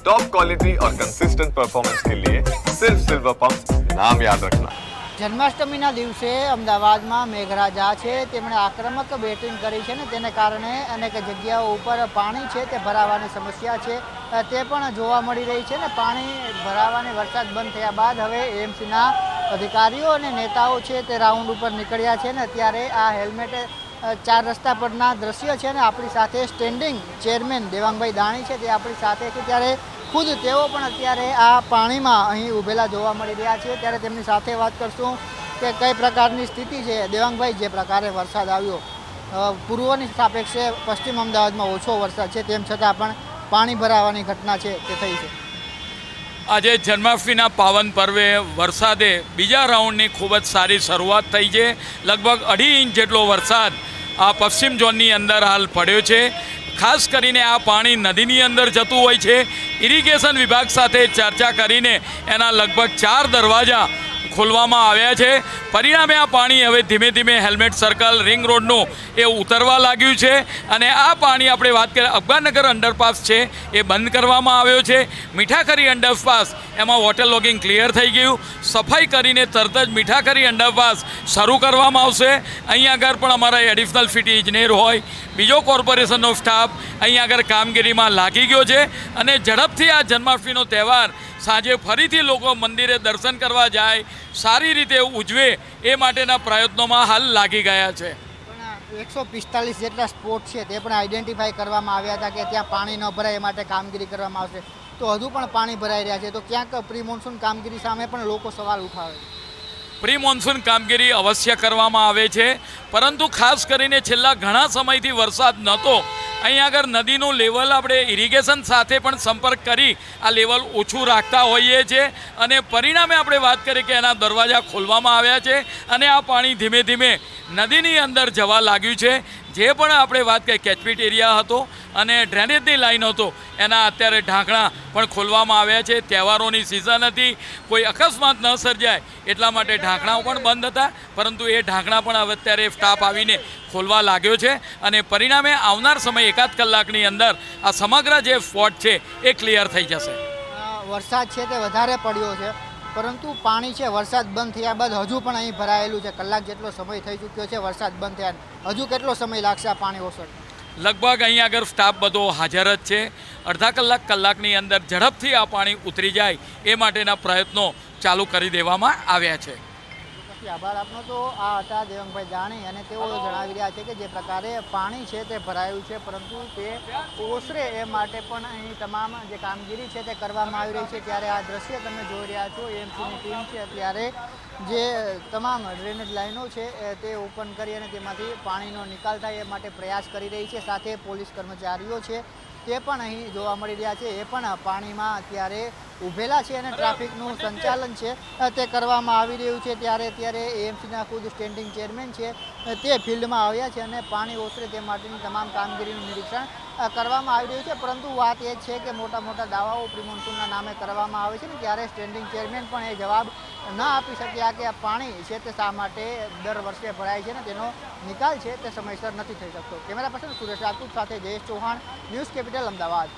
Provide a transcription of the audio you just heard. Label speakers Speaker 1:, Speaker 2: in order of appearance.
Speaker 1: Top quality और consistent performance के लिए सिर्फ सिल्वर पंप नाम याद रखना।
Speaker 2: જન્માષ્ટમીના દિવસે અમદાવાદમાં મેઘરાજા છે તેમણે આક્રમક બેટિંગ કરી છે ને તેને કારણે અનેક જગ્યાઓ ઉપર પાણી છે તે ભરાવાની સમસ્યા છે તે પણ જોવા મળી રહી છે ને પાણી ભરાવાની વરસાદ બંધ થયા બાદ હવે એએમસીના અધિકારીઓ અને નેતાઓ છે તે રાઉન્ડ ઉપર નીકળ્યા છે ને અત્યારે આ હેલ્મેટ ચાર રસ્તા પરના દ્રશ્ય છે ને આપણી સાથે સ્ટેન્ડિંગ ચેરમેન દેવાંગભાઈ દાણી છે તે આપણી સાથે છે ત્યારે ખુદ તેઓ પણ અત્યારે આ પાણીમાં અહીં ઊભેલા જોવા મળી રહ્યા છે ત્યારે તેમની સાથે વાત કરશું કે કઈ પ્રકારની સ્થિતિ છે। દેવાંગભાઈ, જે પ્રકારે વરસાદ આવ્યો પૂર્વની સાપેક્ષે પશ્ચિમ અમદાવાદમાં ઓછો વરસાદ છે તેમ છતાં પણ પાણી ભરાવાની ઘટના છે તે થઈ છે।
Speaker 3: આજે જન્માષ્ટમીના પાવન પર્વે વરસાદે બીજા રાઉન્ડની ખૂબ જ સારી શરૂઆત થઈ છે। લગભગ 2.5 ઇંચ જેટલો વરસાદ આ પશ્ચિમ ઝોનની અંદર હાલ પડ્યો છે। ખાસ કરીને આ પાણી નદીની અંદર જતું હોય છે। ઇરિગેશન વિભાગ સાથે ચર્ચા કરીને એના લગભગ 4 દરવાજા ખોલવામાં આવ્યા છે। પરિણામે આ પાણી હવે ધીમે ધીમે હેલ્મેટ સર્કલ રિંગ રોડનું એ ઉતરવા લાગ્યું છે અને આ પાણી આપણે વાત કરીએ અફઘાનનગર અંડરપાસ છે એ બંધ કરવામાં આવ્યો છે। મીઠાખરી અંડરપાસ એમાં વોટર લોગિંગ ક્લિયર થઈ ગયું। સફાઈ કરીને તરત જ મીઠાખરી અંડરપાસ શરૂ કરવામાં આવશે। અહીંયા આગળ પણ અમારા એડિશનલ સિટી ઇજનેર હોય, બીજો કોર્પોરેશનનો સ્ટાફ અહીંયા આગળ કામગીરીમાં લાગી ગયો છે અને ઝડપથી આ જન્માષ્ટમીનો તહેવાર સાંજે ફરીથી લોકો મંદિરે દર્શન કરવા જાય, સારી રીતે ઉજવે એ માટેના પ્રયત્નોમાં હાલ લાગી ગયા છે।
Speaker 2: 145 જેટલા સ્પોટ છે તે પણ આઈડેન્ટિફાઈ કરવામાં આવ્યા હતા કે ત્યાં પાણી ન ભરાય એ માટે કામગીરી કરવામાં આવશે, તો હજુ પણ પાણી ભરાઈ રહ્યા છે, તો ક્યાંક પ્રી મોન્સૂન કામગીરી સામે પણ લોકો સવાલ ઉઠાવે છે।
Speaker 3: પ્રી મોન્સૂન કામગીરી અવશ્ય કરવામાં આવે છે, પરંતુ ખાસ કરીને છેલ્લા ઘણા સમયથી વરસાદ નહોતો। અહીં આગળ નદીનું લેવલ આપણે ઇરિગેશન સાથે પણ સંપર્ક કરી આ લેવલ ઓછું રાખતા હોઈએ છીએ અને પરિણામે આપણે વાત કરીએ કે એના દરવાજા ખોલવામાં આવ્યા છે અને આ પાણી ધીમે ધીમે નદીની અંદર જવા લાગ્યું છે। જે પણ આપણે વાત કરીએ કેચમેન્ટ એરિયા હતો અને ડ્રેનેજની લાઈન હતો એના અત્યારે ઢાંકણા પણ ખોલવામાં આવ્યા છે। તહેવારોની સિઝન હતી, કોઈ અકસ્માત ન સર્જાય એટલા માટે ઢાંકણાઓ પણ બંધ હતા, પરંતુ એ ઢાંકણા પણ હવે અત્યારે સ્ટાફ આવીને ખોલવા લાગ્યો છે અને પરિણામે આવનાર સમય 1 કલાકની અંદર આ સમગ્ર જે સ્પોટ છે એ ક્લિયર થઈ જશે।
Speaker 2: વરસાદ છે તે વધારે પડ્યો છે, પરંતુ પાણી છે વરસાદ બંધ થયા બાદ હજુ પણ અહીં ભરાયેલું છે। કલાક જેટલો સમય થઈ ચૂક્યો છે વરસાદ બંધ થયા, હજુ કેટલો સમય લાગશે આ પાણી ઓસરવા?
Speaker 3: લગભગ અહીં આગળ સ્ટાફ બધો હાજર જ છે। અડધા કલાકની અંદર ઝડપથી આ પાણી ઉતરી જાય એ માટેના પ્રયત્નો ચાલુ કરી દેવામાં આવ્યા છે।
Speaker 2: આભાર આપનો। તો આ હતા દેવાંગભાઈ દાણી અને તેઓ જણાવી રહ્યા છે કે જે પ્રકારે પાણી છે તે ભરાયું છે, પરંતુ તે ઓસરે એ માટે પણ અહીં તમામ જે કામગીરી છે તે કરવામાં આવી રહી છે। ત્યારે આ દ્રશ્ય તમે જોઈ રહ્યા છો, એએમસીની ટીમ છે અત્યારે જે તમામ ડ્રેનેજ લાઈનો છે તે ઓપન કરી અને તેમાંથી પાણીનો નિકાલ થાય એ માટે પ્રયાસ કરી રહી છે। સાથે પોલીસ કર્મચારીઓ છે તે પણ અહીં જોવા મળી રહ્યા છે, એ પણ પાણીમાં અત્યારે ઊભેલા છે અને ટ્રાફિકનું સંચાલન છે તે કરવામાં આવી રહ્યું છે। ત્યારે અત્યારે એએમસીના ખુદ સ્ટેન્ડિંગ ચેરમેન છે તે ફિલ્ડમાં આવ્યા છે અને પાણી ઓસરે તે માટેની તમામ કામગીરીનું નિરીક્ષણ કરવામાં આવી રહ્યું છે। પરંતુ વાત એ છે કે મોટા મોટા દાવાઓ પ્રી મોન્સૂનના નામે કરવામાં આવે છે ને ત્યારે સ્ટેન્ડિંગ ચેરમેન પણ એ જવાબ ન આપી શક્યા કે આ પાણી છે તે શા માટે દર વર્ષે ભરાય છે ને તેનો નિકાલ છે તે સમયસર નથી થઈ શકતો। કેમેરા પર્સન સુરેશ રાજપૂત સાથે જયેશ ચૌહાણ, ન્યૂઝ કેપિટલ, અમદાવાદ।